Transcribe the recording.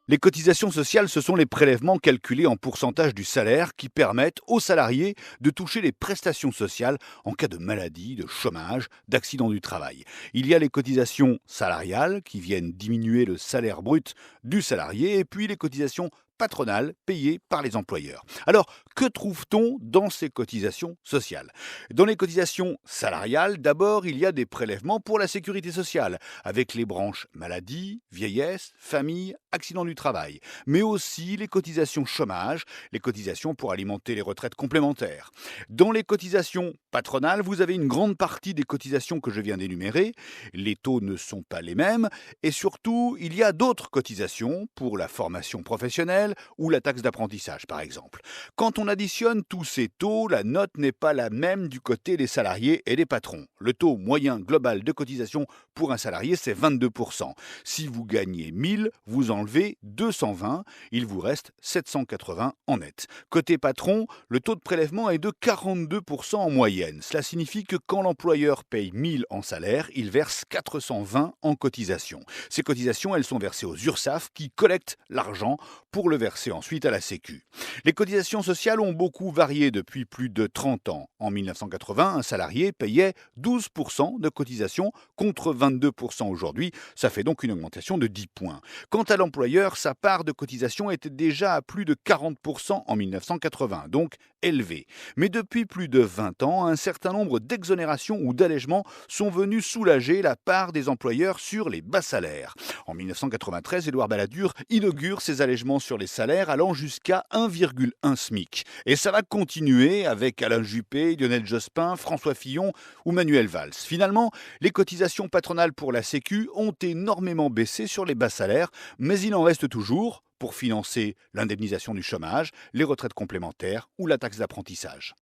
Les cotisations sociales, ce sont les prélèvements calculés en pourcentage du salaire qui permettent aux salariés de toucher les prestations sociales en cas de maladie, de chômage, d'accident du travail. Il y a les cotisations salariales qui viennent diminuer le salaire brut du salarié et puis les cotisations patronales payées par les employeurs. Alors, que trouve-t-on dans ces cotisations sociales? Dans les cotisations salariales, d'abord, il y a des prélèvements pour la sécurité sociale, avec les branches maladie, vieillesse, famille, accident du travail, mais aussi les cotisations chômage, les cotisations pour alimenter les retraites complémentaires. Dans les cotisations patronales, vous avez une grande partie des cotisations que je viens d'énumérer. Les taux ne sont pas les mêmes et surtout, il y a d'autres cotisations pour la formation professionnelle ou la taxe d'apprentissage, par exemple. Quand on additionne tous ces taux, la note n'est pas la même du côté des salariés et des patrons. Le taux moyen global de cotisation pour un salarié, c'est 22%. Si vous gagnez 1000, vous enlevez 220, il vous reste 780 en net. Côté patron, le taux de prélèvement est de 42% en moyenne. Cela signifie que quand l'employeur paye 1000 en salaire, il verse 420 en cotisation. Ces cotisations, elles sont versées aux URSSAF qui collectent l'argent pour le verser ensuite à la Sécu. Les cotisations sociales ont beaucoup varié depuis plus de 30 ans. En 1980, un salarié payait 12% de cotisation contre 22% aujourd'hui. Ça fait donc une augmentation de 10 points. Quant à l'employeur, sa part de cotisation était déjà à plus de 40% en 1980, donc élevée. Mais depuis plus de 20 ans, un certain nombre d'exonérations ou d'allègements sont venus soulager la part des employeurs sur les bas salaires. En 1993, Édouard Balladur inaugure ces allègements sur les salaires allant jusqu'à 1,1 SMIC. Et ça va continuer avec Alain Juppé, Lionel Jospin, François Fillon ou Manuel Valls. Finalement, les cotisations patronales pour la Sécu ont énormément baissé sur les bas salaires, mais il en reste toujours pour financer l'indemnisation du chômage, les retraites complémentaires ou la taxe d'apprentissage.